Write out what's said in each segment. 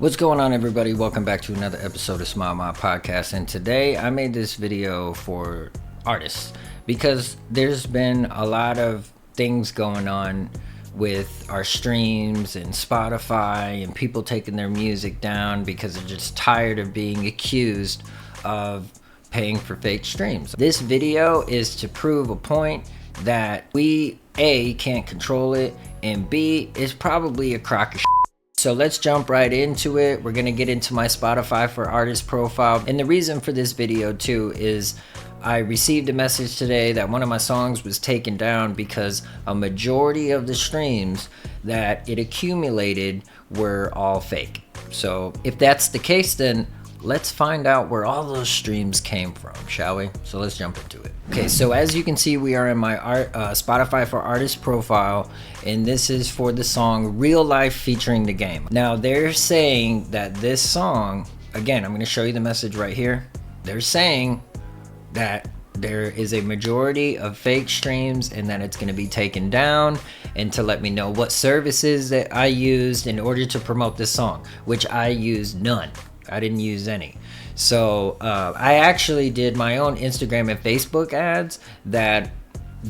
What's going on, everybody? Welcome back to another episode of Smile My Podcast. And today I made this video for artists because there's been a lot of things going on with our streams and Spotify and people taking their music down because they're just tired of being accused of paying for fake streams. This video is to prove a point that we A, can't control it, and B, is probably a crock of shit. So let's jump right into it. We're gonna get into my Spotify for Artists profile. And the reason for this video too is I received a message today that one of my songs was taken down because a majority of the streams that it accumulated were all fake. So if that's the case, then let's find out where all those streams came from, shall we? So let's jump into it. Okay, so as you can see, we are in my Spotify for Artists profile, and this is for the song Real Life featuring The Game. Now, they're saying that this song, again, I'm going to show you the message right here. They're saying that there is a majority of fake streams and that it's going to be taken down, and to let me know what services that I used in order to promote this song, which I used none. I didn't use any. So I actually did my own Instagram and Facebook ads that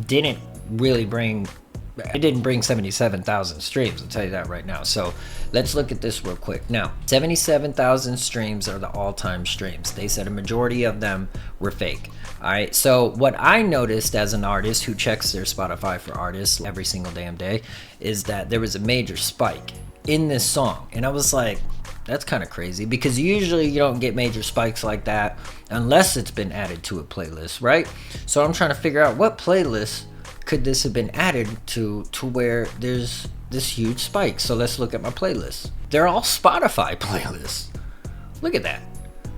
didn't really bring 77,000 streams. I'll tell you that right now. So let's look at this real quick. Now, 77,000 streams are the all-time streams. They said a majority of them were fake. All right. So what I noticed as an artist who checks their Spotify for Artists every single damn day is that there was a major spike in this song. And I was like, that's kind of crazy, because usually you don't get major spikes like that unless it's been added to a playlist, right? So I'm trying to figure out what playlist could this have been added to where there's this huge spike. So let's look at my playlists. They're all Spotify playlists. Look at that.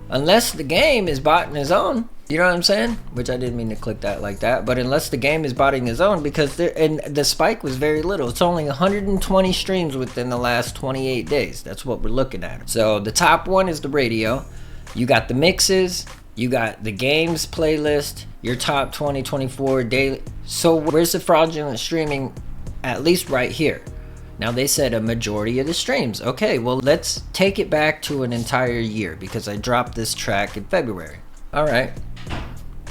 Unless The Game is botting his own, you know what I'm saying? Which I didn't mean to click that like that, but unless The Game is botting his own, because and the spike was very little. It's only 120 streams within the last 28 days. That's what we're looking at. So the top one is the radio. You got the mixes. You got the games playlist. Your top 2024 daily. So where's the fraudulent streaming? At least right here. Now, they said a majority of the streams. Okay, well, let's take it back to an entire year because I dropped this track in February. All right.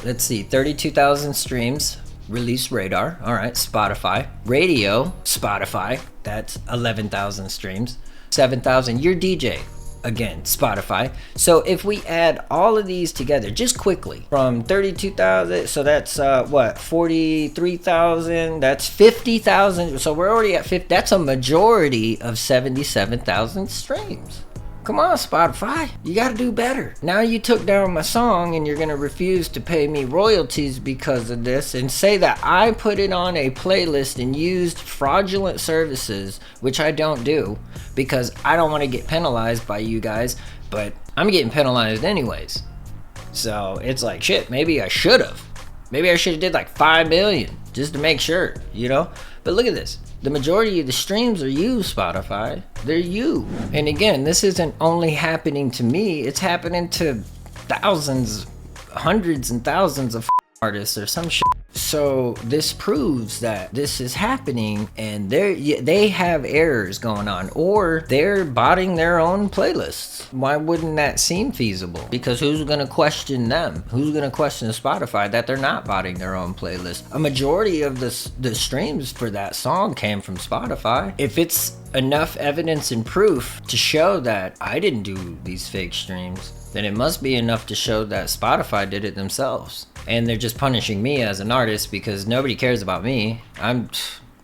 Let's see. 32,000 streams. Release radar. All right. Spotify. Radio. Spotify. That's 11,000 streams. 7,000. Your DJ. Again, Spotify. So if we add all of these together, just quickly, from 32,000, so that's 43,000, that's 50,000. So we're already at 50. That's a majority of 77,000 streams. Come on, Spotify, you gotta do better. Now you took down my song and you're gonna refuse to pay me royalties because of this and say that I put it on a playlist and used fraudulent services, which I don't do because I don't want to get penalized by you guys, but I'm getting penalized anyways. So it's like, shit, maybe I should have. Maybe I should have did like 5 million just to make sure, you know? But look at this. The majority of the streams are you, Spotify. They're you. And again, this isn't only happening to me. It's happening to thousands, hundreds and thousands of artists or some shit. So this proves that this is happening and they have errors going on, or they're botting their own playlists. Why wouldn't that seem feasible? Because who's going to question them? Who's going to question Spotify that they're not botting their own playlist? A majority of the streams for that song came from Spotify. If it's enough evidence and proof to show that I didn't do these fake streams, then it must be enough to show that Spotify did it themselves. And they're just punishing me as an artist because nobody cares about me. I'm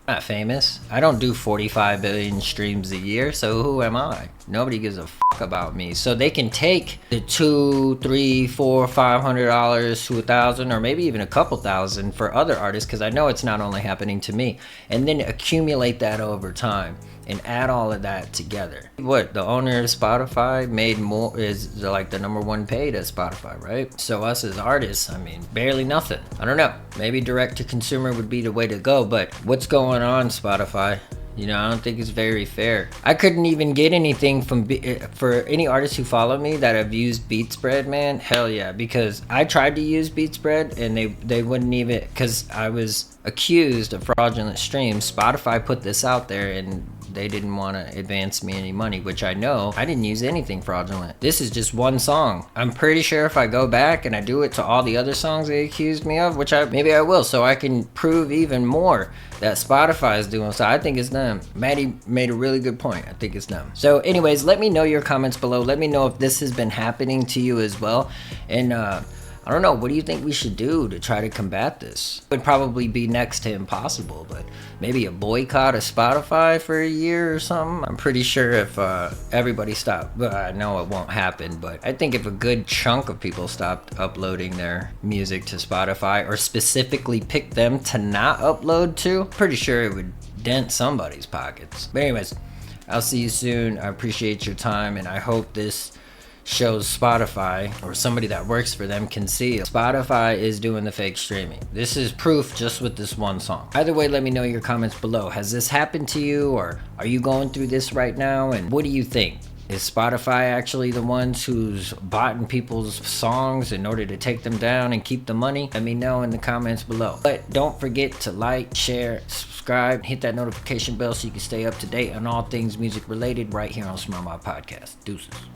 not famous. I don't do 45 billion streams a year, so who am I? Nobody gives a fuck about me. So they can take the $200, $300, $400, $500 to $1,000, or maybe even a couple thousand for other artists, because I know it's not only happening to me, and then accumulate that over time and add all of that together. What, the owner of Spotify made more, is like the #1 paid at Spotify, right? So us as artists, I mean, barely nothing. I don't know, maybe direct to consumer would be the way to go, but what's going on, Spotify? You know, I don't think it's very fair. I couldn't even get anything for any artists who follow me that have used BeatSpread, man. Hell yeah, because I tried to use BeatSpread and they wouldn't even, because I was accused of fraudulent streams. Spotify put this out there and they didn't want to advance me any money, which I know I didn't use anything fraudulent. This is just one song. I'm pretty sure if I go back and I do it to all the other songs they accused me of, which maybe I will, so I can prove even more that Spotify is doing. So I think it's them. Maddie made a really good point. I think it's them. So anyways, let me know your comments below. Let me know if this has been happening to you as well. And I don't know, what do you think we should do to try to combat this? Would probably be next to impossible, but maybe a boycott of Spotify for a year or something. I'm pretty sure if everybody stopped, well, I know it won't happen, but I think if a good chunk of people stopped uploading their music to Spotify, or specifically picked them to not upload to, pretty sure it would dent somebody's pockets. But anyways, I'll see you soon. I appreciate your time, and I hope this shows Spotify, or somebody that works for them, can see Spotify is doing the fake streaming. This is proof just with this one song. Either way, let me know your comments below. Has this happened to you, or are you going through this right now? And what do you think? Is Spotify actually the ones who's bought people's songs in order to take them down and keep the money? Let me know in the comments below. But don't forget to like, share, subscribe, hit that notification bell so you can stay up to date on all things music related right here on Smart My Podcast. Deuces.